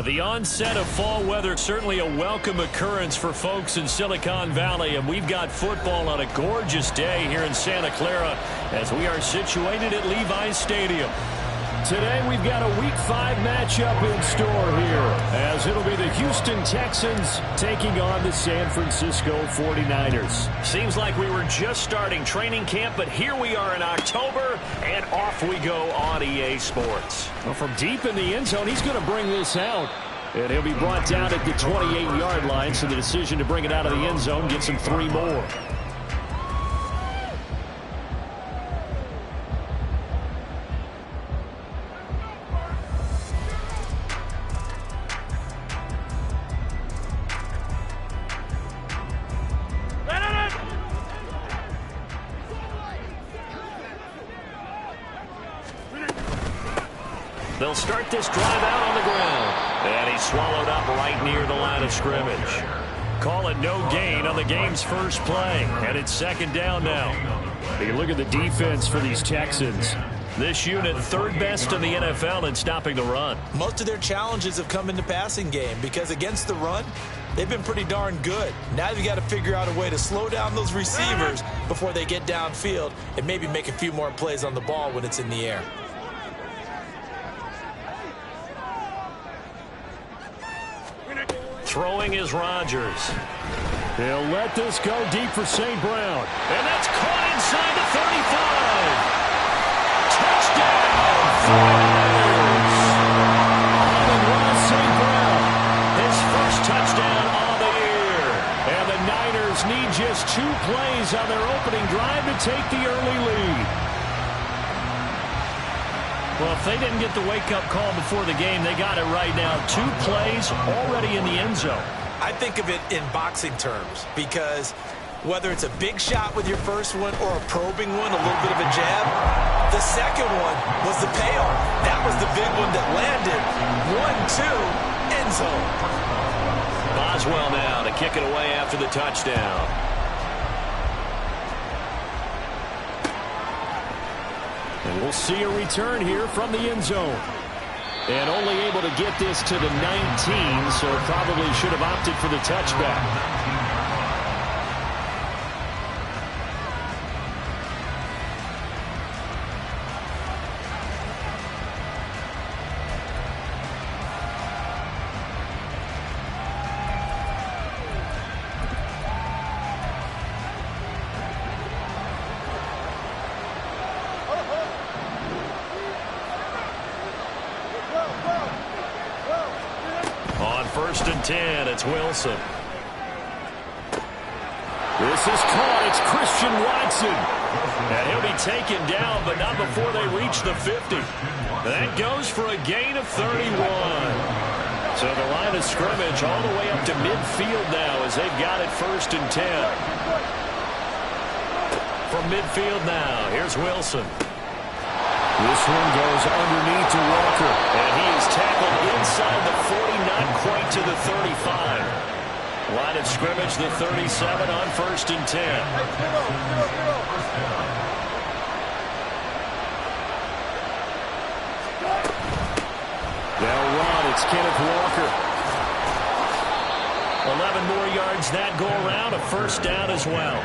The onset of fall weather, certainly a welcome occurrence for folks in Silicon Valley, and we've got football on a gorgeous day here in Santa Clara as we are situated at Levi's Stadium. Today we've got a Week 5 matchup in store here, as it'll be the Houston Texans taking on the San Francisco 49ers. Seems like we were just starting training camp, but here we are in October, and off we go on EA Sports. Well, from deep in the end zone, he's going to bring this out. And he'll be brought down at the 28-yard line, so the decision to bring it out of the end zone gets him 3 more. They'll start this drive out on the ground. And he's swallowed up right near the line of scrimmage. Call it no gain on the game's first play. And it's second down now. You look at the defense for these Texans. This unit third best in the NFL in stopping the run. Most of their challenges have come in the passing game because against the run, they've been pretty darn good. Now you've got to figure out a way to slow down those receivers before they get downfield and maybe make a few more plays on the ball when it's in the air. Throwing is Rodgers. He'll let this go deep for St. Brown. And that's caught inside the 35. Touchdown! Amon-Ra St. Brown. His first touchdown on the year. And the Niners need just 2 plays on their opening drive to take the early lead. Well, if they didn't get the wake-up call before the game, they got it right now. 2 plays already in the end zone. I think of it in boxing terms because whether it's a big shot with your first one or a probing one, a little bit of a jab, the second one was the payoff. That was the big one that landed. 1-2, end zone. Boswell now to kick it away after the touchdown. And we'll see a return here from the end zone. And only able to get this to the 19, so probably should have opted for the touchback. First and 10, it's Wilson. This is caught. It's Christian Watson. And he'll be taken down, but not before they reach the 50. That goes for a gain of 31. So the line of scrimmage all the way up to midfield now as they've got it first and 10. From midfield now, here's Wilson. This one goes underneath to Walker. And he is tackled inside the 40, not quite to the 35. Line of scrimmage, the 37 on first and 10. They'll run. It's Kenneth Walker. 11 more yards that go around, a first down as well.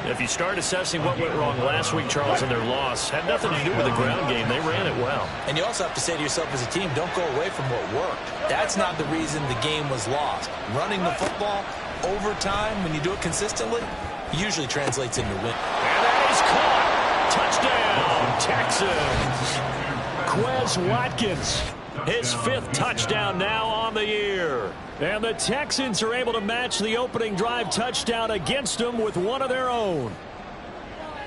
If you start assessing what went wrong last week, Charles, in their loss, had nothing to do with the ground game. They ran it well. And you also have to say to yourself as a team, don't go away from what worked. That's not the reason the game was lost. Running the football over time, when you do it consistently, usually translates into win. And that is caught. Touchdown, Texans. Quez Watkins. His 5th touchdown now on the year. And the Texans are able to match the opening drive touchdown against them with one of their own.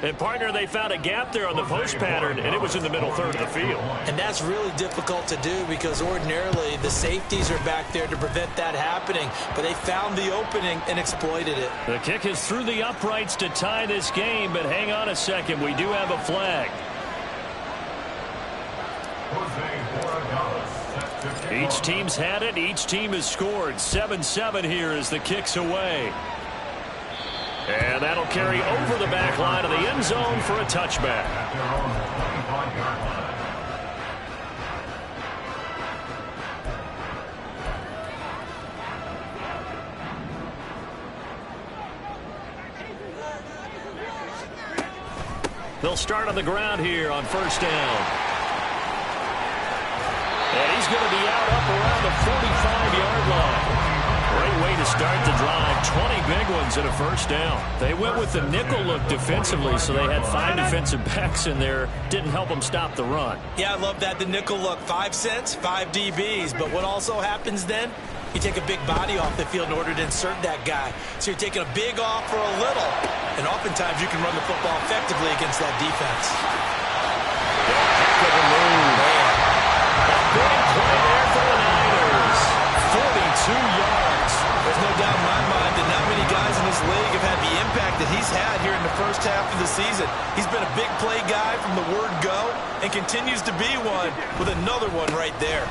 And, partner, they found a gap there on the post pattern, and it was in the middle third of the field. And that's really difficult to do because ordinarily the safeties are back there to prevent that happening. But they found the opening and exploited it. The kick is through the uprights to tie this game, but hang on a second. We do have a flag. Each team's had it. Each team has scored. 7-7 here as the kick's away. And that'll carry over the back line of the end zone for a touchback. They'll start on the ground here on first down. And he's going to be out up around the 45-yard line. Great way to start the drive. 20 big ones and a first down. They went with the nickel look defensively, so they had 5 defensive backs in there. Didn't help them stop the run. Yeah, I love that, the nickel look. 5 cents, 5 DBs. But what also happens then? You take a big body off the field in order to insert that guy. So you're taking a big off for a little. And oftentimes you can run the football effectively against that defense. Heck of a move. A big play there for the Niners. 42 yards. There's no doubt in my mind that not many guys in this league have had the impact that he's had here in the first half of the season. He's been a big play guy from the word go and continues to be one with another one right there.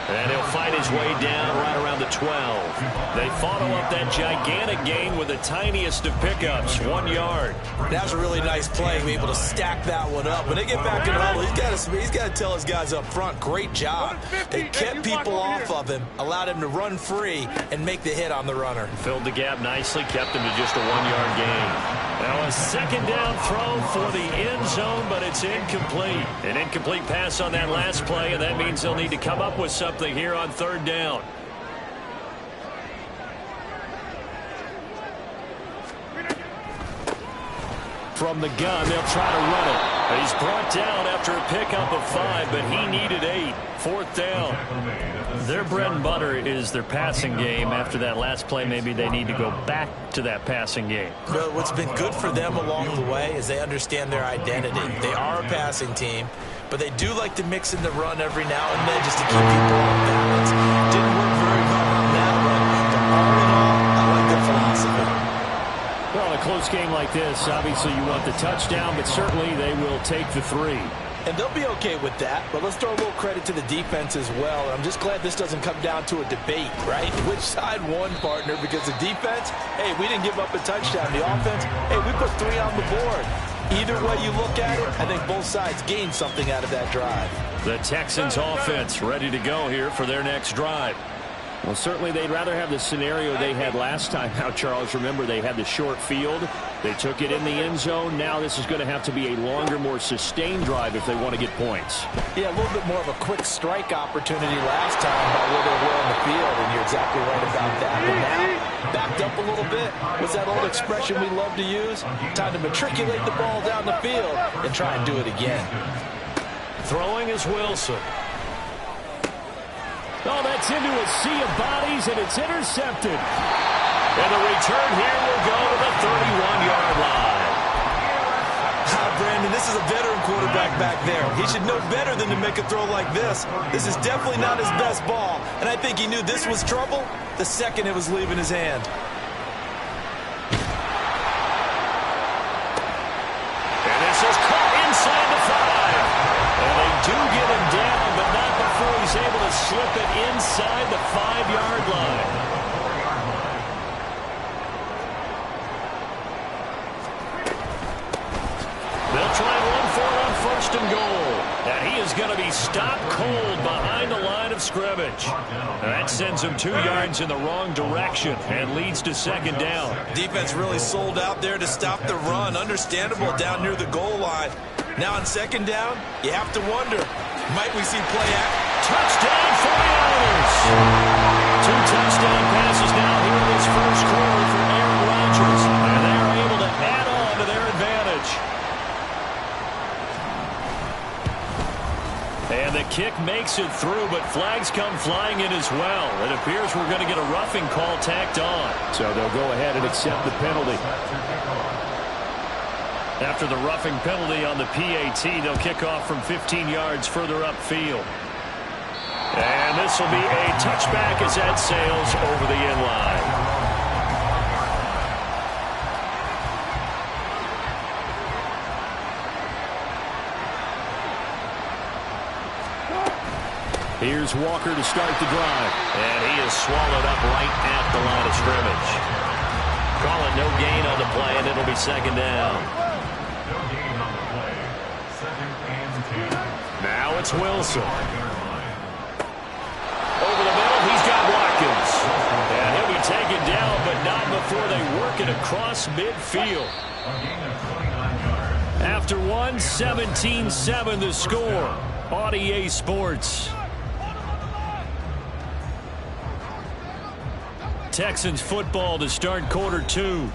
And he'll fight his way down right around the 12. They follow up that gigantic gain with the tiniest of pickups, 1 yard. That was a really nice play, to be able to stack that one up. When they get back in the huddle, he's got to tell his guys up front, great job. They kept people off of him, allowed him to run free, and make the hit on the runner. Filled the gap nicely, kept him to just a 1-yard gain. Now a second down throw for the end zone, but it's incomplete. An incomplete pass on that last play, and that means they'll need to come up with something here on third down. From the gun, they'll try to run it. He's brought down after a pickup of 5, but he needed 8. Fourth down. Their bread and butter is their passing game. After that last play, maybe they need to go back to that passing game. Well, what's been good for them along the way is they understand their identity. They are a passing team, but they do like to mix in the run every now and then just to keep people off balance. Didn't work very well on that one, but all in all, I like their philosophy. Well, in a close game like this, obviously you want the touchdown, but certainly they will take the 3. And they'll be okay with that, but let's throw a little credit to the defense as well. I'm just glad this doesn't come down to a debate, right? Which side won, partner? Because the defense, hey, we didn't give up a touchdown. The offense, hey, we put 3 on the board. Either way you look at it, I think both sides gained something out of that drive. The Texans offense ready to go here for their next drive. Well, certainly they'd rather have the scenario they had last time out, Charles. Remember, they had the short field. They took it in the end zone. Now this is going to have to be a longer, more sustained drive if they want to get points. Yeah, a little bit more of a quick strike opportunity last time by where they were on the field, and you're exactly right about that. But now, backed up a little bit. What's that old expression we love to use? Time to matriculate the ball down the field and try and do it again. Throwing is Wilson. Oh, that's into a sea of bodies, and it's intercepted. And the return here will go to the 31-yard line. Brandon, this is a veteran quarterback back there. He should know better than to make a throw like this. This is definitely not his best ball, and I think he knew this was trouble the second it was leaving his hand. And this is caught inside the 5. And they do get him down, but not before he's able to slip it inside the 5-yard line. They'll try and run for it on first and goal. And he is going to be stopped cold behind the line of scrimmage. That sends him 2 yards in the wrong direction and leads to second down. Defense really sold out there to stop the run. Understandable down near the goal line. Now on second down, you have to wonder, might we see play act? Touchdown 49ers! 2 touchdown passes now here in this first quarter for Aaron Rodgers. And they are able to add on to their advantage. And the kick makes it through, but flags come flying in as well. It appears we're going to get a roughing call tacked on. So they'll go ahead and accept the penalty. After the roughing penalty on the PAT, they'll kick off from 15 yards further upfield. And this will be a touchback as that sails over the end line. Here's Walker to start the drive. And he is swallowed up right at the line of scrimmage. Call it no gain on the play, and it'll be second down. Now it's Wilson. Over the middle, he's got Watkins. And he'll be taken down, but not before they work it across midfield. After one, 17-7 the score on EA Sports. Texans football to start quarter two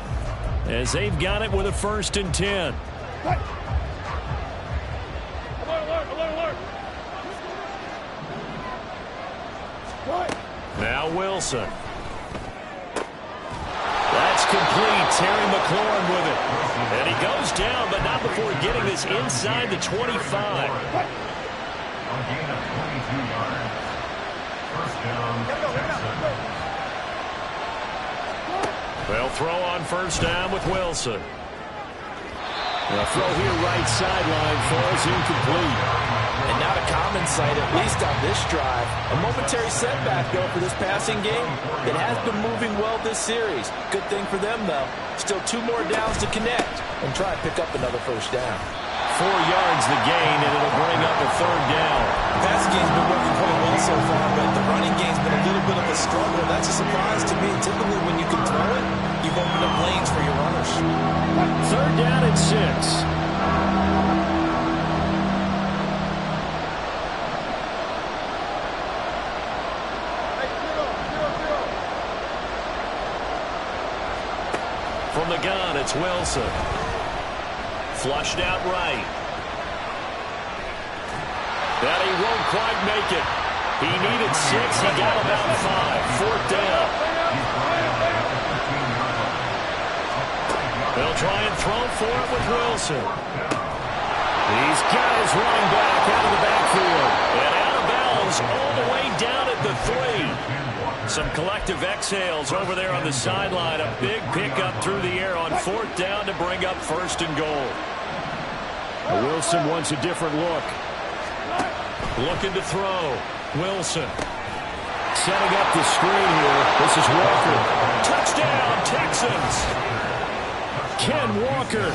as they've got it with a 1st and 10. Now Wilson. That's complete. Terry McLaurin with it. And he goes down, but not before getting this inside the 25. A gain of 22 yards. First down, Texans. They'll throw on first down with Wilson. The throw here right sideline falls incomplete. And not a common sight, at least on this drive. A momentary setback, though, for this passing game. It has been moving well this series. Good thing for them, though. Still 2 more downs to connect and try and pick up another first down. 4 yards the gain, and it'll bring up a 3rd down. The passing game's been working quite well so far, but the running game's been a little bit of a struggle. That's a surprise to me. Typically, when you can throw it, you've opened up lanes for your runners. 3rd down and 6. From the gun, it's Wilson. Flushed out right. That he won't quite make it. He needed 6. He got about 5. 4th down. They'll try and throw for it with Wilson. He's got his running back out of the backfield. And out of bounds all the way down at the 3. Some collective exhales over there on the sideline. A big pickup through the air on 4th down to bring up 1st and goal. Wilson wants a different look. Looking to throw. Wilson. Setting up the screen here. This is Walker. Touchdown, Texans. Ken Walker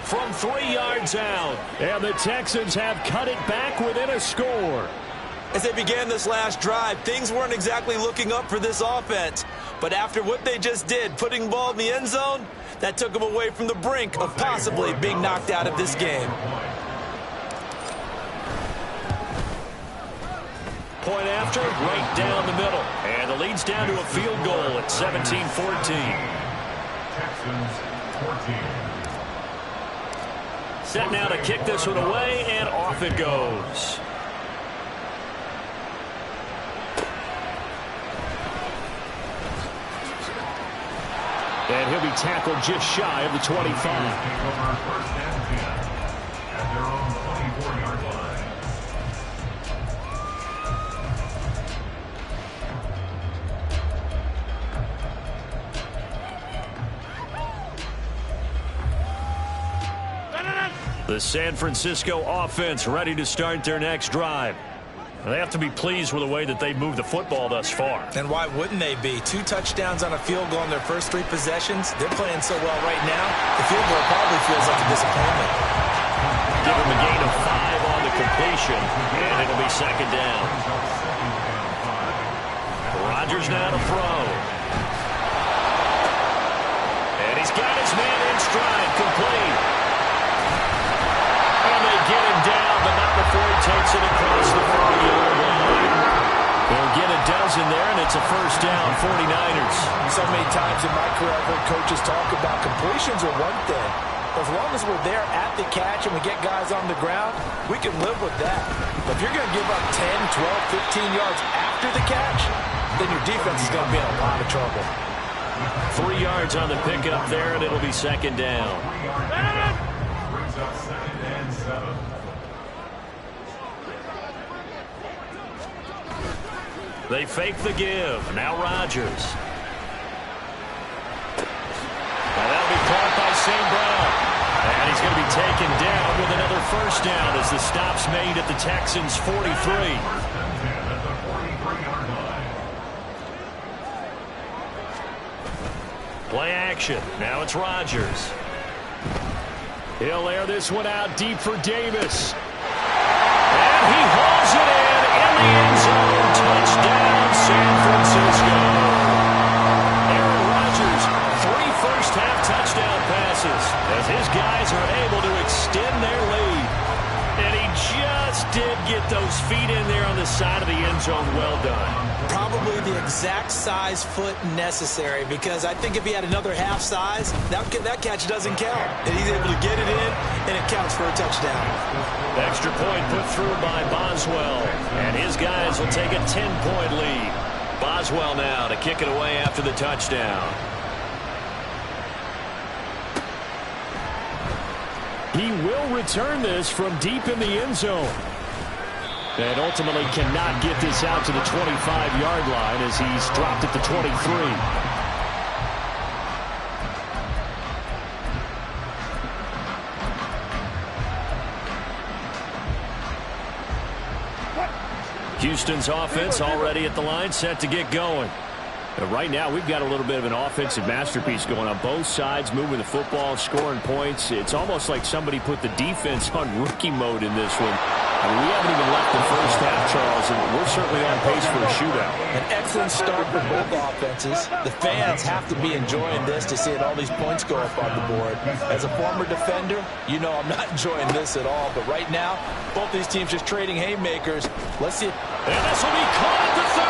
from 3 yards out. And the Texans have cut it back within a score. As they began this last drive, things weren't exactly looking up for this offense. But after what they just did, putting the ball in the end zone, that took them away from the brink of possibly being knocked out of this game. Point after, right down the middle. And the lead's down to a field goal at 17-14. Texans 14. Set now to kick this one away, and off it goes. And he'll be tackled just shy of the 25. Take over 1st and 10 at their own 24-yard line. The San Francisco offense ready to start their next drive. They have to be pleased with the way that they've moved the football thus far. And why wouldn't they be? 2 touchdowns on a field goal in their first 3 possessions. They're playing so well right now, the field goal probably feels like a disappointment. Give them a gain of 5 on the completion, and it'll be 2nd down. Rodgers now to throw. And he's got his man in stride, complete. And they get him down, but not before he takes it across the 40-yard line. They'll get a dozen there, and it's a 1st down, 49ers. So many times in my career, I've heard coaches talk about completions are one thing. As long as we're there at the catch and we get guys on the ground, we can live with that. But if you're going to give up 10, 12, 15 yards after the catch, then your defense is going to be in a lot of trouble. 3 yards on the pickup there, and it'll be 2nd down. Brings up 2nd and 7. They fake the give. Now Rodgers. And that'll be caught by St. Brown. And he's going to be taken down with another 1st down as the stop's made at the Texans' 43. 1st and 10 at the 43-yard line. Play action. Now it's Rodgers. He'll air this one out deep for Davis. And he hauls it in the end zone. Touchdown, San Francisco. Aaron Rodgers, 3 first-half touchdown passes as his guys are able to extend zone well done. Probably the exact size foot necessary, because I think if he had another half size, that catch doesn't count. And he's able to get it in, and it counts for a touchdown. Extra point put through by Boswell, and his guys will take a 10-point lead. Boswell now to kick it away after the touchdown. He will return this from deep in the end zone. And ultimately cannot get this out to the 25-yard line as he's dropped at the 23. Houston's offense already at the line, set to get going. Right now, we've got a little bit of an offensive masterpiece going on both sides, moving the football, scoring points. It's almost like somebody put the defense on rookie mode in this one. I mean, we haven't even left the first half, Charles, and we're certainly on pace for a shootout. An excellent start for both offenses. The fans have to be enjoying this to see all these points go up on the board. As a former defender, you know I'm not enjoying this at all. But right now, both these teams just trading haymakers. Let's see. And this will be caught at the 30.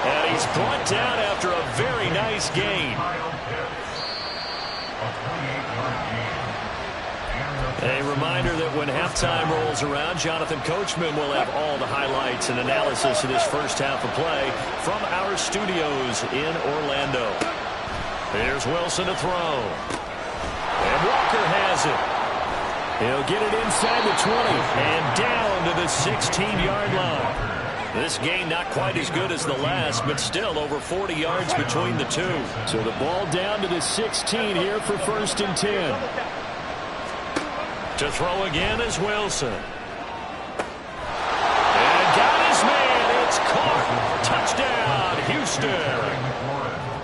And he's brought down after a very nice gain. A reminder that when halftime rolls around, Jonathan Coachman will have all the highlights and analysis of this first half of play from our studios in Orlando. Here's Wilson to throw. And Walker has it. He'll get it inside the 20 and down to the 16-yard line. This gain not quite as good as the last, but still over 40 yards between the two. So the ball down to the 16 here for 1st and 10. To throw again is Wilson. And got his man. It's caught. Touchdown, Houston.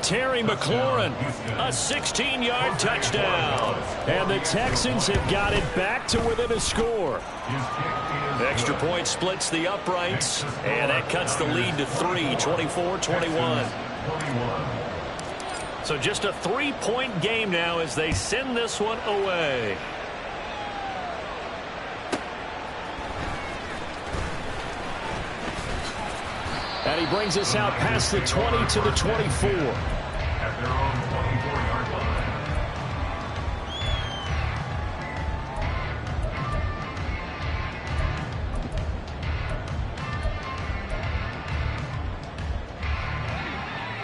Terry McLaurin, a 16-yard touchdown. And the Texans have got it back to within a score. Extra point splits the uprights, and that cuts the lead to 3, 24-21. So just a 3-point game now as they send this one away. And he brings us out past the 20 to the 24. At their own 24-yard line.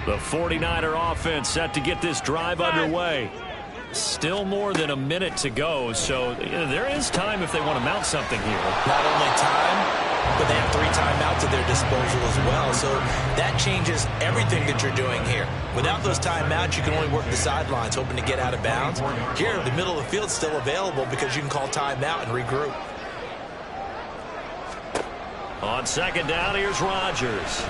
The 49er offense set to get this drive underway. Still more than a minute to go, so there is time if they want to mount something here. Not only time, but they have 3 timeouts at their disposal as well, so that changes everything that you're doing here. Without those timeouts, you can only work the sidelines, hoping to get out of bounds. Here, the middle of the field's still available because you can call timeout and regroup. On 2nd down, here's Rodgers.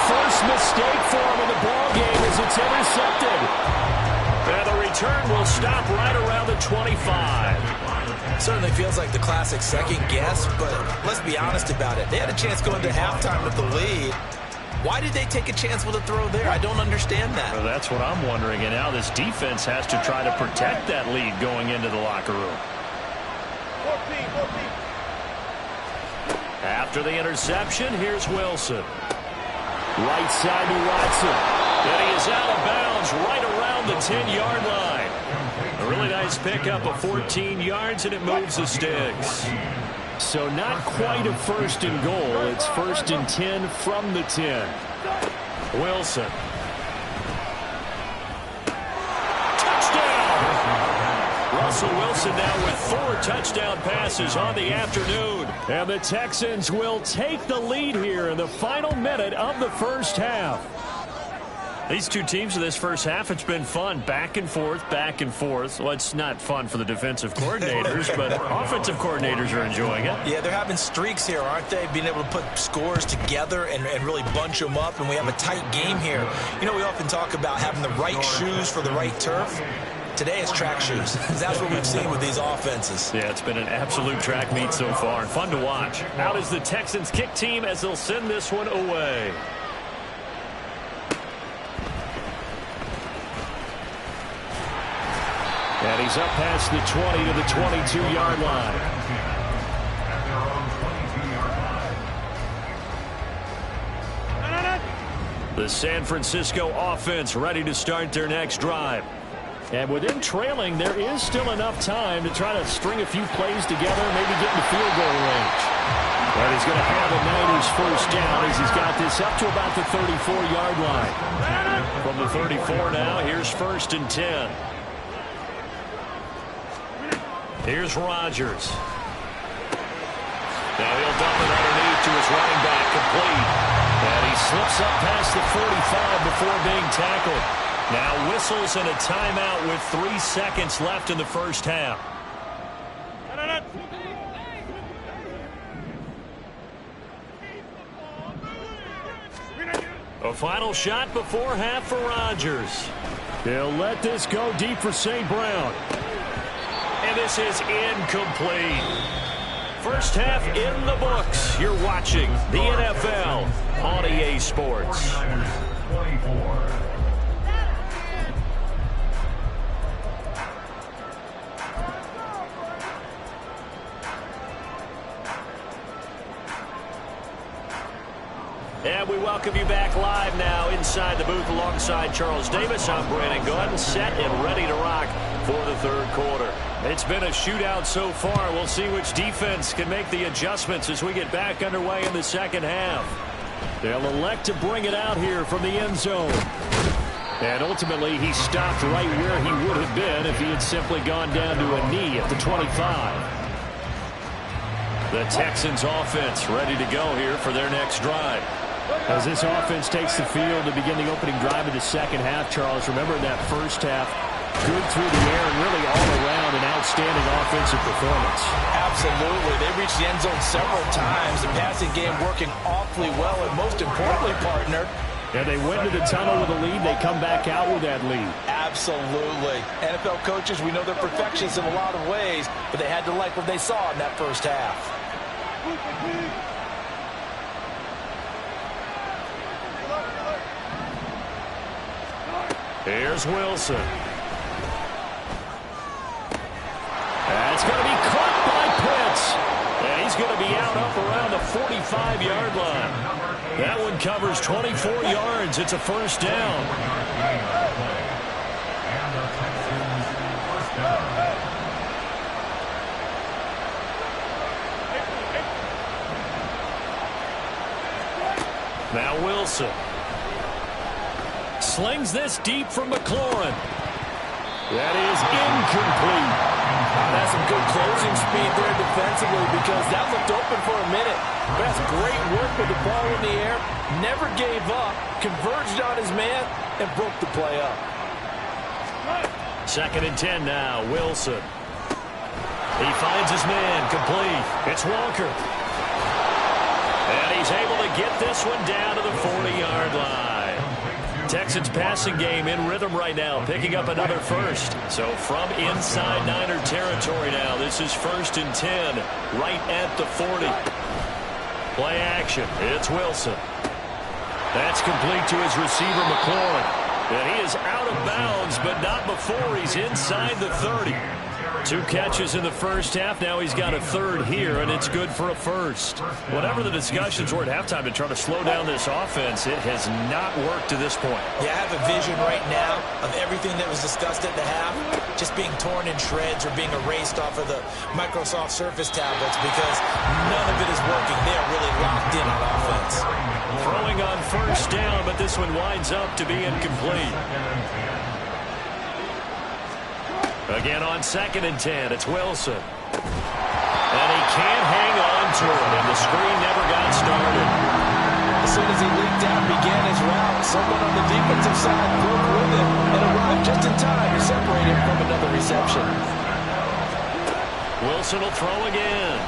First mistake for him in the ball game as it's intercepted. And the return will stop right around the 25. Certainly feels like the classic second guess, but let's be honest about it. They had a chance going to halftime with the lead. Why did they take a chance with a throw there? I don't understand that. Well, that's what I'm wondering. And now this defense has to try to protect that lead going into the locker room. 14. After the interception, here's Wilson. Right side to Watson. And he is out of bounds right around the 10-yard line. A really nice pickup of 14 yards, and it moves the sticks. So not quite a 1st and goal. It's 1st and 10 from the 10. Wilson. Russell Wilson now with 4 touchdown passes on the afternoon. And the Texans will take the lead here in the final minute of the first half. These two teams in this first half, it's been fun. Back and forth, back and forth. Well, it's not fun for the defensive coordinators, but offensive coordinators are enjoying it. Yeah, they're having streaks here, aren't they? Being able to put scores together and really bunch them up, and we have a tight game here. You know, we often talk about having the right shoes for the right turf. Today it's track shoes. That's what we've seen with these offenses. Yeah, it's been an absolute track meet so far, and fun to watch. Out is the Texans kick team as they'll send this one away. And he's up past the 20 to the 22-yard line. At their own The San Francisco offense ready to start their next drive. And with them trailing, there is still enough time to try to string a few plays together, maybe get in the field goal range. But he's going to have a Niners first down as he's got this up to about the 34-yard line. From the 34 now, here's 1st and 10. Here's Rodgers. Now he'll dump it underneath to his running back, complete. And he slips up past the 45 before being tackled. Now whistles and a timeout with 3 seconds left in the first half. A final shot before half for Rodgers. They'll let this go deep for St. Brown. And this is incomplete. First half in the books. You're watching the NFL on EA Sports. 24. And we welcome you back live now inside the booth alongside Charles Davis. I'm Brandon Gordon, set and ready to rock for the third quarter. It's been a shootout so far. We'll see which defense can make the adjustments as we get back underway in the second half. They'll elect to bring it out here from the end zone. And ultimately, he stopped right where he would have been if he had simply gone down to a knee at the 25. The Texans offense ready to go here for their next drive. As this offense takes the field to begin the opening drive of the second half, Charles, remember in that first half, good through the air and really all around an outstanding offensive performance. Absolutely. They reached the end zone several times. The passing game working awfully well, and most importantly, partner. And they went to the tunnel with a lead. They come back out with that lead. Absolutely. NFL coaches, we know they're perfectionists in a lot of ways, but they had to like what they saw in that first half. Here's Wilson. That's going to be caught by Pitts. And he's going to be out up around the 45-yard line. That one covers 24 yards. It's a first down. Now Wilson. Slings this deep from McLaurin. That is incomplete. That's some good closing speed there defensively because that looked open for a minute. But that's great work with the ball in the air. Never gave up, converged on his man, and broke the play up. 2nd and 10 now, Wilson. He finds his man, complete. It's Walker. And he's able to get this one down to the 40-yard line. Texans passing game in rhythm right now, picking up another first. So from inside Niner territory now, this is 1st and 10, right at the 40. Play action. It's Wilson. That's complete to his receiver, McLaurin. And he is out of bounds, but not before he's inside the 30. 2 catches in the first half. Now he's got a third here, and it's good for a first. Whatever the discussions were at halftime to try to slow down this offense, it has not worked to this point. Yeah, I have a vision right now of everything that was discussed at the half just being torn in shreds or being erased off of the Microsoft Surface tablets because none of it is working. They are really locked in on offense. Throwing on first down, but this one winds up to be incomplete. Again on 2nd and 10, it's Wilson. And he can't hang on to it, and the screen never got started. As soon as he leaked out, began his route, someone on the defensive side broke with him and arrived just in time to separate him from another reception. Wilson will throw again.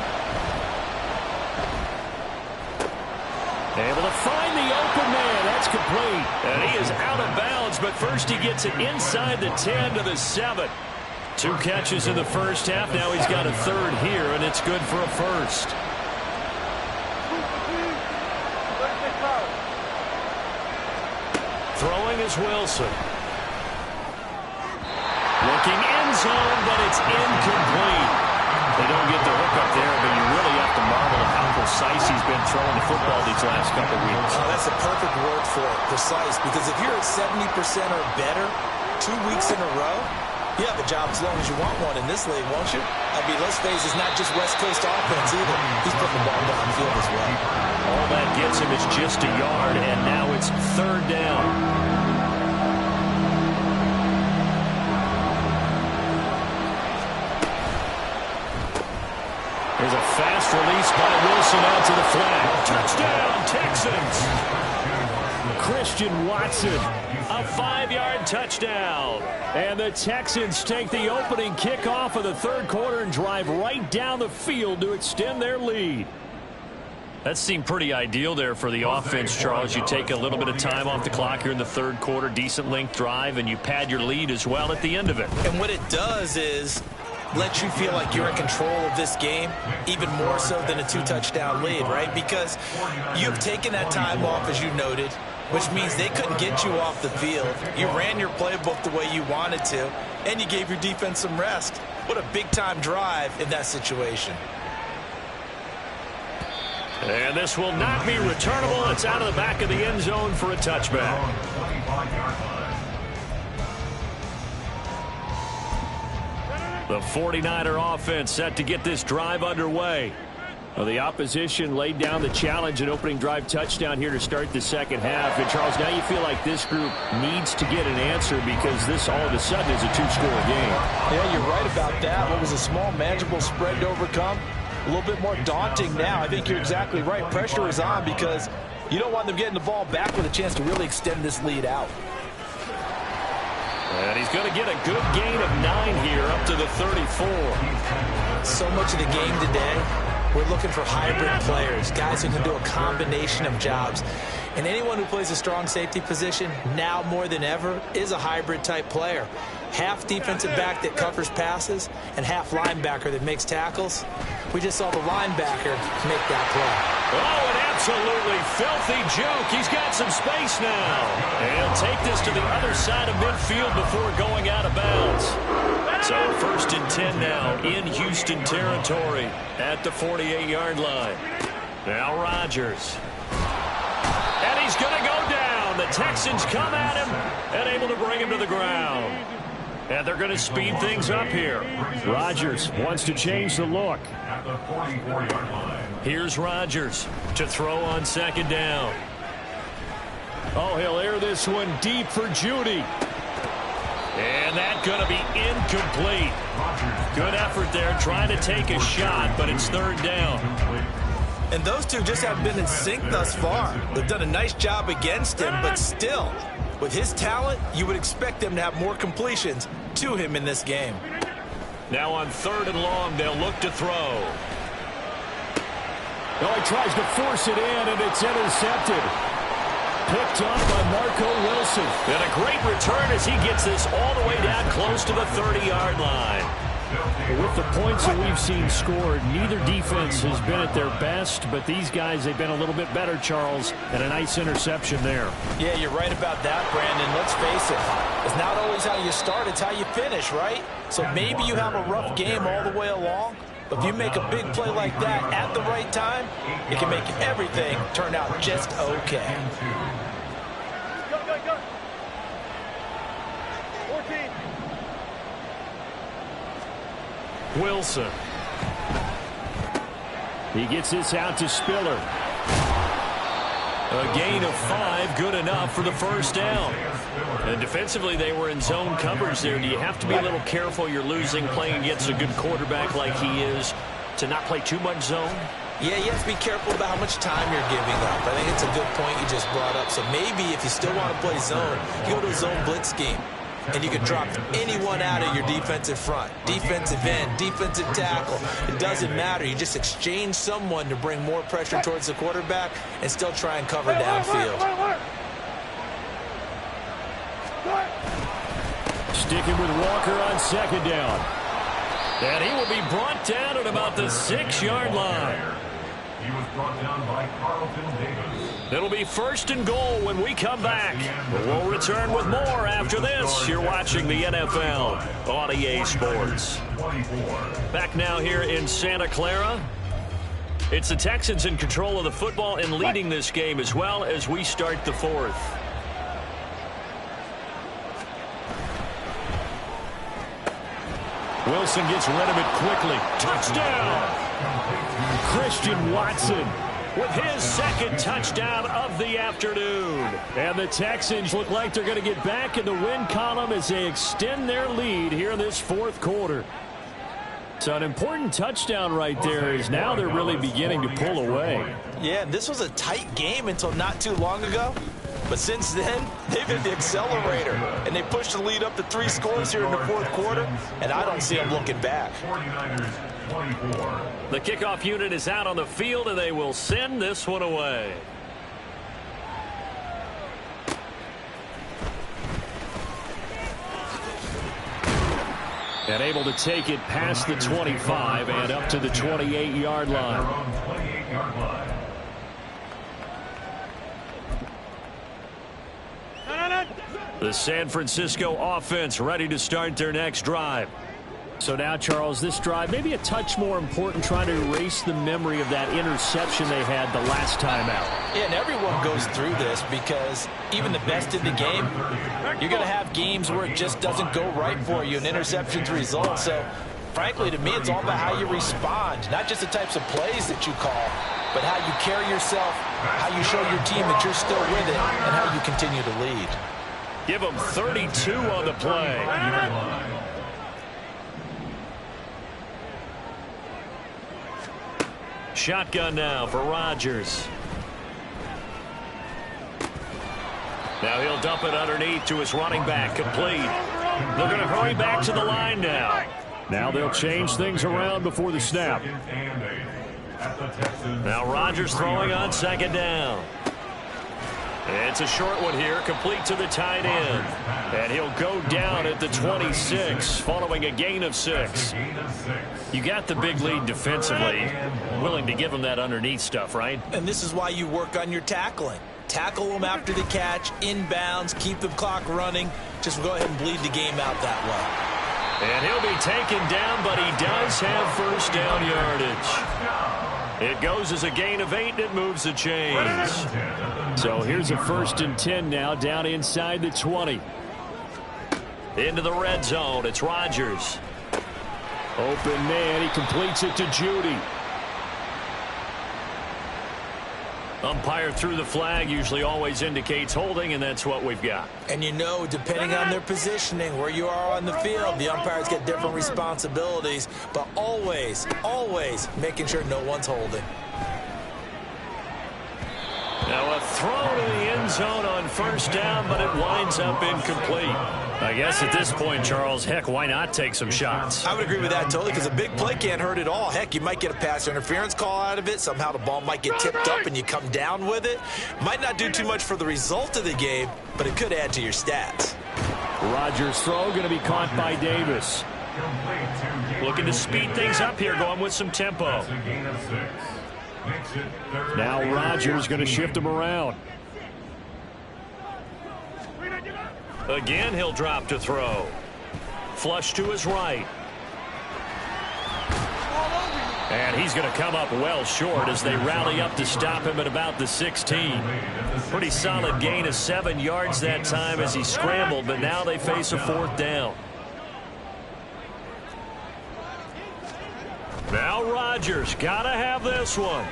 Able to find the open man. That's complete. And he is out of bounds, but first he gets it inside the 10 to the 7. 2 catches in the first half. Now he's got a third here, and it's good for a first. Throwing is Wilson. Looking end zone, but it's incomplete. They don't get the hook up there, but you really have to marvel at how precise he's been throwing the football these last couple of weeks. Oh, that's a perfect word for it, precise, because if you're at 70% or better 2 weeks in a row, you have a job as long as you want one in this league, won't you? I mean, let's face it, it's not just West Coast offense either. He's putting the ball downfield as well. All that gets him is just a yard, and now it's 3rd down. There's a fast release by Wilson out to the flat. Touchdown, Texans! Christian Watson, a 5-yard touchdown. And the Texans take the opening kickoff of the 3rd quarter and drive right down the field to extend their lead. That seemed pretty ideal there for the offense, Charles. You take a little bit of time off the clock here in the 3rd quarter, decent length drive, and you pad your lead as well at the end of it. And what it does is let you feel like you're in control of this game, even more so than a 2-touchdown lead, right? Because you've taken that time off, as you noted, which means they couldn't get you off the field. You ran your playbook the way you wanted to, and you gave your defense some rest. What a big-time drive in that situation. And this will not be returnable. It's out of the back of the end zone for a touchback. The 49er offense set to get this drive underway. Well, the opposition laid down the challenge and opening drive touchdown here to start the 2nd half. And, Charles, now you feel like this group needs to get an answer because this all of a sudden is a 2-score game. Yeah, you're right about that. What was a small, manageable spread to overcome? A little bit more daunting now. I think you're exactly right. Pressure is on because you don't want them getting the ball back with a chance to really extend this lead out. And he's going to get a good gain of 9 here up to the 34. So much of the game today, we're looking for hybrid players, guys who can do a combination of jobs. And anyone who plays a strong safety position, now more than ever, is a hybrid type player. Half defensive back that covers passes and half linebacker that makes tackles. We just saw the linebacker make that play. Oh, an absolutely filthy juke. He's got some space now. And he'll take this to the other side of midfield before going out of bounds. So 1st and 10 now in Houston territory at the 48-yard line. Now Rodgers. And he's going to go down. The Texans come at him and able to bring him to the ground. And they're going to speed things up here. Rodgers wants to change the look. At the 44-yard line. Here's Rodgers to throw on 2nd down. Oh, he'll air this one deep for Judy. And that's going to be incomplete. Good effort there trying to take a shot, but it's 3rd down. And those two just haven't been in sync thus far. They've done a nice job against him, but still, with his talent, you would expect them to have more completions to him in this game. Now on 3rd and long, they'll look to throw. Oh, he tries to force it in, and it's intercepted. Picked up by Marco Wilson. And a great return as he gets this all the way down close to the 30-yard line. With the points that we've seen scored, neither defense has been at their best, but these guys, they've been a little bit better, Charles, and a nice interception there. Yeah, you're right about that, Brandon. Let's face it. It's not always how you start, it's how you finish, right? So maybe you have a rough game all the way along, but if you make a big play like that at the right time, it can make everything turn out just okay. Wilson. He gets this out to Spiller. A gain of 5, good enough for the 1st down. And defensively, they were in zone coverage there. Do you have to be a little careful? You're losing playing against a good quarterback like he is to not play too much zone? Yeah, you have to be careful about how much time you're giving up. I think it's a good point you just brought up. So maybe if you still want to play zone, you go to a zone blitz scheme. And you can drop anyone out of your defensive front. Defensive end, defensive tackle. It doesn't matter. You just exchange someone to bring more pressure towards the quarterback and still try and cover downfield. Sticking with Walker on 2nd down. And he will be brought down at about the 6-yard line. He was brought down by Carlton Davis. It'll be 1st and goal when we come back. We'll return with more after this. You're watching the NFL on EA Sports. Back now here in Santa Clara. It's the Texans in control of the football and leading this game as well as we start the 4th. Wilson gets rid of it quickly. Touchdown! Christian Watson with his 2nd touchdown of the afternoon. And the Texans look like they're going to get back in the win column as they extend their lead here in this 4th quarter. So an important touchdown right there is now they're really beginning to pull away. Yeah, this was a tight game until not too long ago. But since then, they've hit the accelerator, and they pushed the lead up to 3 scores here in the 4th quarter, and I don't see them looking back. The kickoff unit is out on the field, and they will send this one away. And able to take it past the 25 and up to the 28-yard line. The San Francisco offense ready to start their next drive. So now, Charles, this drive maybe a touch more important, trying to erase the memory of that interception they had the last time out. Yeah, and everyone goes through this because even the best in the game, you're going to have games where it just doesn't go right for you, and interceptions result. So, frankly, to me, it's all about how you respond, not just the types of plays that you call, but how you carry yourself, how you show your team that you're still with it, and how you continue to lead. Give them 32 on the play. Shotgun now for Rodgers. Now he'll dump it underneath to his running back. Complete. They're going to hurry back to the line now. Now they'll change things around before the snap. Now Rodgers throwing on 2nd down. It's a short one here, complete to the tight end. And he'll go down at the 26, following a gain of 6. You got the big lead defensively. Willing to give him that underneath stuff, right? And this is why you work on your tackling. Tackle them after the catch, inbounds, keep the clock running. Just go ahead and bleed the game out that way. And he'll be taken down, but he does have 1st down yardage. It goes as a gain of 8, and it moves the chains. So here's a 1st and 10 now, down inside the 20. Into the red zone, it's Rodgers. Open man, he completes it to Judy. Umpire threw the flag, usually always indicates holding, and that's what we've got. And you know, depending on their positioning, where you are on the field, the umpires get different responsibilities, but always, always making sure no one's holding. Now a throw to the end zone on 1st down, but it winds up incomplete. I guess at this point, Charles, heck, why not take some shots? I would agree with that totally, because a big play can't hurt at all. Heck, you might get a pass interference call out of it. Somehow the ball might get tipped up and you come down with it. Might not do too much for the result of the game, but it could add to your stats. Rodgers' throw going to be caught by Davis. Looking to speed things up here, going with some tempo. Now Rodgers going to shift him around. Again, he'll drop to throw. Flush to his right. And he's going to come up well short as they rally up to stop him at about the 16. Pretty solid gain of 7 yards that time as he scrambled, but now they face a 4th down. Now Rodgers, got to have this one.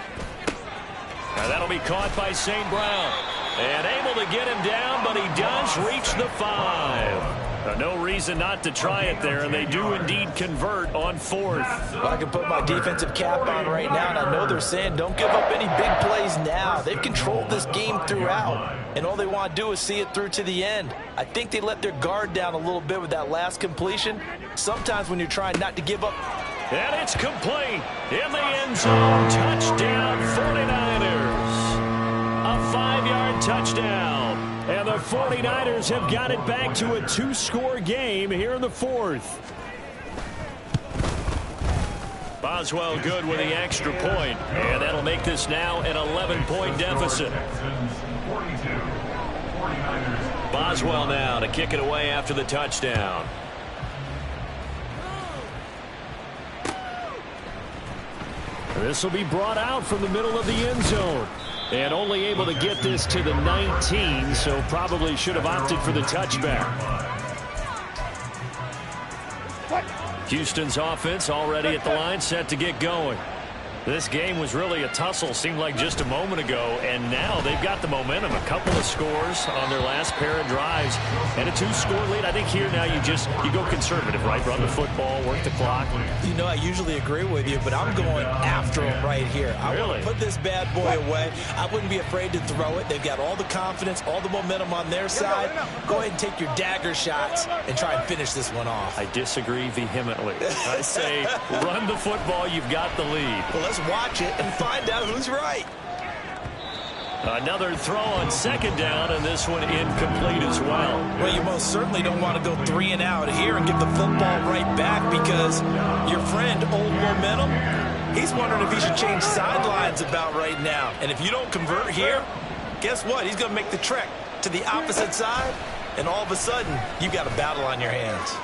And that'll be caught by St. Brown. And able to get him down, but he does reach the 5. No reason not to try it there, and they do indeed convert on 4th. Well, I can put my defensive cap on right now, and I know they're saying don't give up any big plays now. They've controlled this game throughout, and all they want to do is see it through to the end. I think they let their guard down a little bit with that last completion. Sometimes when you're trying not to give up. And it's complete in the end zone. Touchdown, 49ers. A 5-yard touchdown. And the 49ers have got it back to a 2-score game here in the 4th. Boswell good with the extra point, and that'll make this now an 11-point deficit. Boswell now to kick it away after the touchdown. This will be brought out from the middle of the end zone. And only able to get this to the 19, so probably should have opted for the touchback. Houston's offense already at the line, set to get going. This game was really a tussle, seemed like just a moment ago, and now they've got the momentum. A couple of scores on their last pair of drives, and a 2-score lead. I think here now you go conservative, right? Run the football, work the clock. You know, I usually agree with you, but I'm going after him right here. I want to put this bad boy away. I wouldn't be afraid to throw it. They've got all the confidence, all the momentum on their side. Go ahead and take your dagger shots and try and finish this one off. I disagree vehemently. I say run the football. You've got the lead. Well, let's watch it and find out who's right. Another throw on second down, and this one incomplete as well. Well, you most certainly don't want to go 3 and out here and give the football right back, because your friend, Old Momentum, he's wondering if he should change sidelines about right now. And if you don't convert here, guess what? He's going to make the trek to the opposite side, and all of a sudden, you've got a battle on your hands.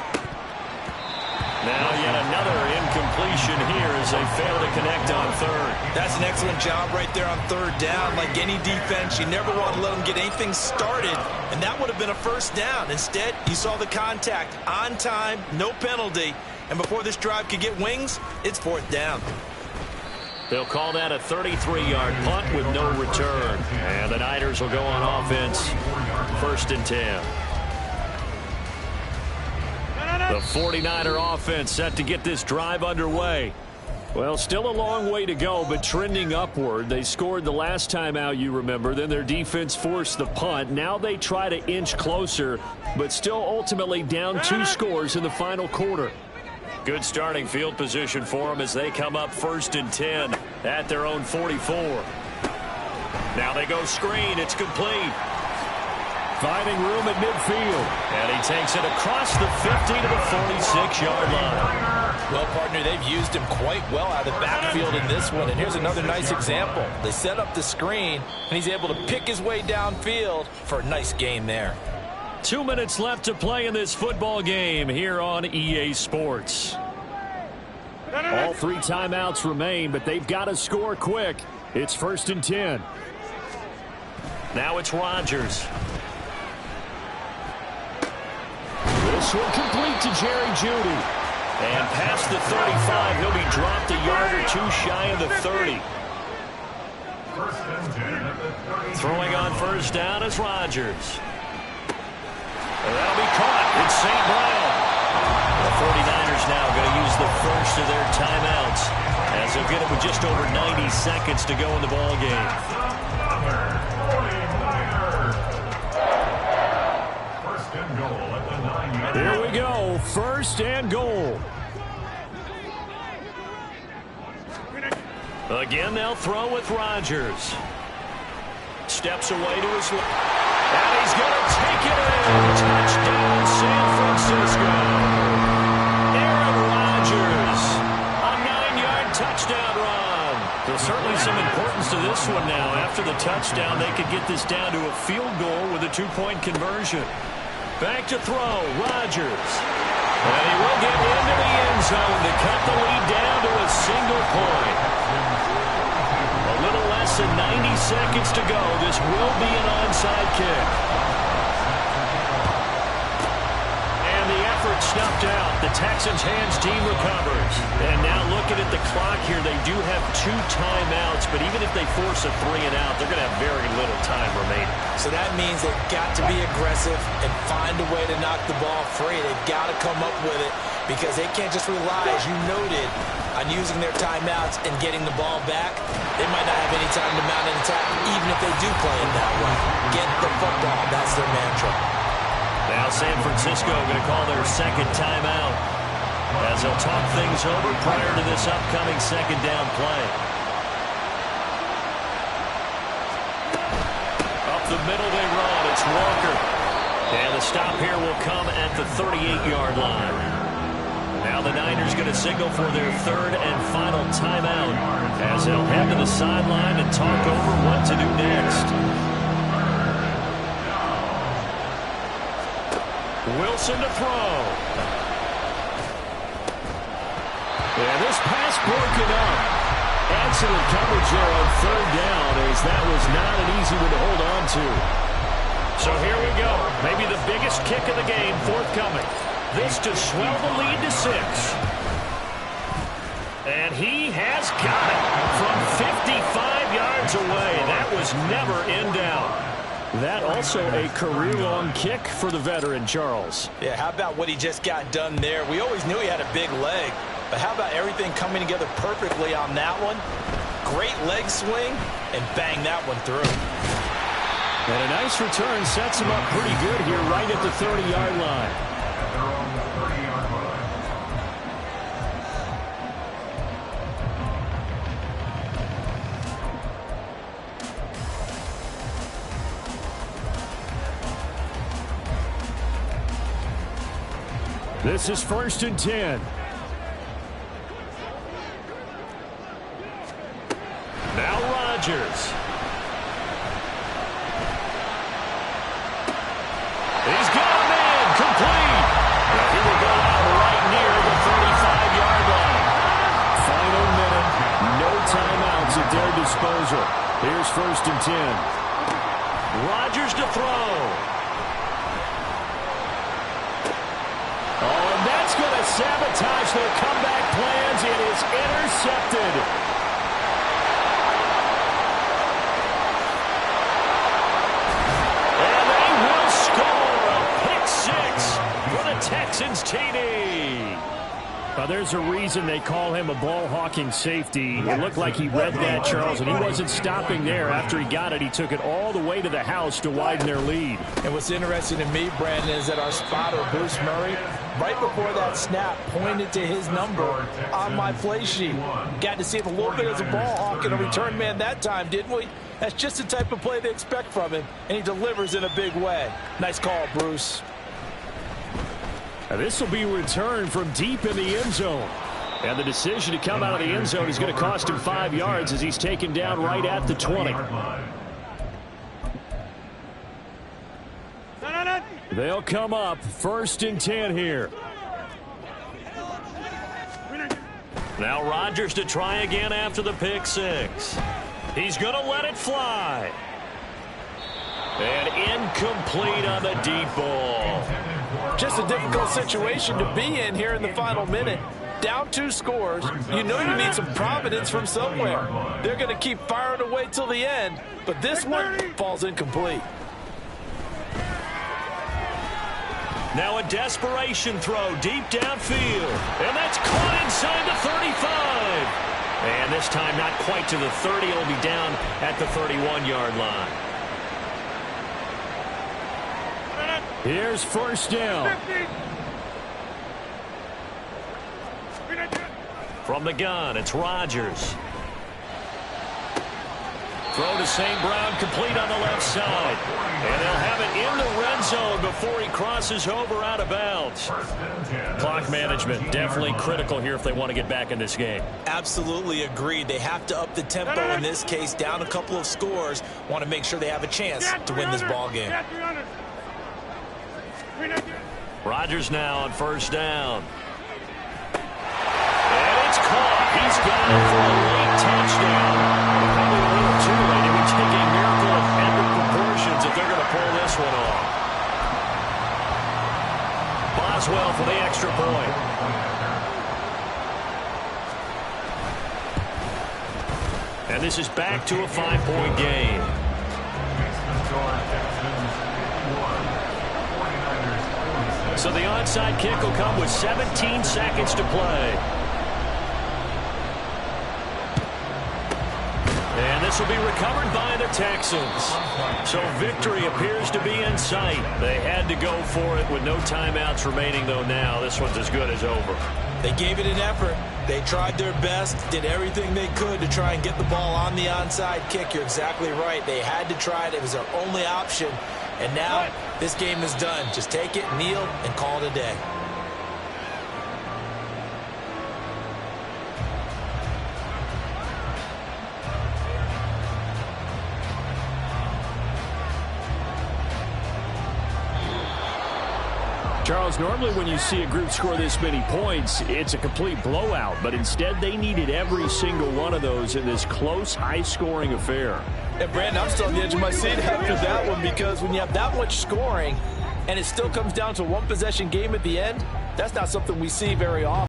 Now yet another incompletion here as they fail to connect on third. That's an excellent job right there on third down. Like any defense, you never want to let them get anything started, and that would have been a first down. Instead, you saw the contact on time, no penalty, and before this drive could get wings, it's fourth down. They'll call that a 33-yard punt with no return, and the Niners will go on offense, 1st and 10. The 49er offense set to get this drive underway. Well, still a long way to go, but trending upward. They scored the last time out, you remember. Then their defense forced the punt. Now they try to inch closer, but still ultimately down 2 scores in the final quarter. Good starting field position for them as they come up 1st and 10 at their own 44. Now they go screen. It's complete. Finding room at midfield. And he takes it across the 50 to the 46-yard line. Well, partner, they've used him quite well out of the backfield in this one. And here's another nice example. They set up the screen, and he's able to pick his way downfield for a nice gain there. 2 minutes left to play in this football game here on EA Sports. All 3 timeouts remain, but they've got to score quick. It's 1st and 10. Now it's Rodgers. This one complete to Jerry Jeudy. And past the 35, he'll be dropped a yard or 2 shy of the 30. Throwing on 1st down is Rodgers. And that'll be caught. It's St. Brown. The 49ers now going to use the first of their timeouts, as they'll get it with just over 90 seconds to go in the ball game. Here we go, 1st and goal. Again, they'll throw with Rodgers. Steps away to his left. And he's going to take it in. Touchdown, San Francisco. Aaron Rodgers, a 9-yard touchdown run. There's certainly some importance to this one now. After the touchdown, they could get this down to a field goal with a 2-point conversion. Back to throw, Rodgers. And he will get into the end zone to cut the lead down to a single point. A little less than 90 seconds to go. This will be an onside kick. And the effort snuffed out. The Texans' hands team recovers. And now looking at the clock here, they do have 2 timeouts, but even if they force a 3 and out, they're going to have very little time remaining. So that means they've got to be aggressive and find a way to knock the ball free. They've got to come up with it, because they can't just rely, as you noted, on using their timeouts and getting the ball back. They might not have any time to mount an attack, even if they do play it that way. Get the football. That's their mantra. Now San Francisco going to call their 2nd timeout, as they'll talk things over prior to this upcoming 2nd down play. Up the middle they run. It's Walker. And the stop here will come at the 38-yard line. Now the Niners going to signal for their third and final timeout as they'll head to the sideline and talk over what to do next. Wilson to throw. And this pass broken up. Excellent coverage there on third down, as that was not an easy one to hold on to. So here we go. Maybe the biggest kick of the game forthcoming. This to swell the lead to 6. And he has got it from 55 yards away. That was never in doubt. That also a career-long kick for the veteran, Charles. Yeah, how about what he just got done there? We always knew he had a big leg, but how about everything coming together perfectly on that one? Great leg swing, and bang that one through. And a nice return sets him up pretty good here right at the 30-yard line. They're on the 30-yard line. This is 1st and 10. Now Rodgers. He's got a man complete. Well, he will go out right near the 35-yard line. Final minute. No timeouts at their disposal. Here's 1st and 10. Rodgers to throw. Oh, and that's going to sabotage their comeback plans. It is intercepted. And they will score a pick 6 for the Texans TD. Well, there's a reason they call him a ball-hawking safety. It looked like he read that, Charles, and he wasn't stopping there. After he got it, he took it all the way to the house to widen their lead. And what's interesting to me, Brandon, is that our spotter, Bruce Murray, right before that snap, pointed to his number on my play sheet. Got to see him a little bit as a ball hawk and a return man that time, didn't we? That's just the type of play they expect from him, and he delivers in a big way. Nice call, Bruce. Now this will be returned from deep in the end zone. And the decision to come out of the end zone is going to cost him 5 yards as he's taken down right at the 20. They'll come up 1st and 10 here. Now Rodgers to try again after the pick 6. He's going to let it fly. And incomplete on the deep ball. Just a difficult situation to be in here in the final minute. Down 2 scores. You know you need some providence from somewhere. They're going to keep firing away till the end, but this one falls incomplete. Now a desperation throw deep downfield. And that's caught inside the 35. And this time not quite to the 30. It'll be down at the 31-yard line. Here's 1st down. From the gun, it's Rodgers. Throw to St. Brown, complete on the left side. And they'll have it in the red zone before he crosses over out of bounds. Clock management, definitely critical here if they want to get back in this game. Absolutely agreed. They have to up the tempo in this case, down a couple of scores. Want to make sure they have a chance to win this ball game. Rodgers now on 1st down. And it's caught. He's got it for a late touchdown. Probably a little too late. It would take a miracle of epic proportions if they're going to pull this one off. Boswell for the extra point. And this is back to a 5-point game. So the onside kick will come with 17 seconds to play. And this will be recovered by the Texans. So victory appears to be in sight. They had to go for it with no timeouts remaining, though now this one's as good as over. They gave it an effort. They tried their best, did everything they could to try and get the ball on the onside kick. You're exactly right. They had to try it. It was their only option. And now this game is done. Just take it, kneel, and call it a day. Charles, normally when you see a group score this many points, it's a complete blowout. But instead, they needed every single one of those in this close, high-scoring affair. And, Brandon, I'm still on the edge of my seat after that one, because when you have that much scoring and it still comes down to one possession game at the end, that's not something we see very often.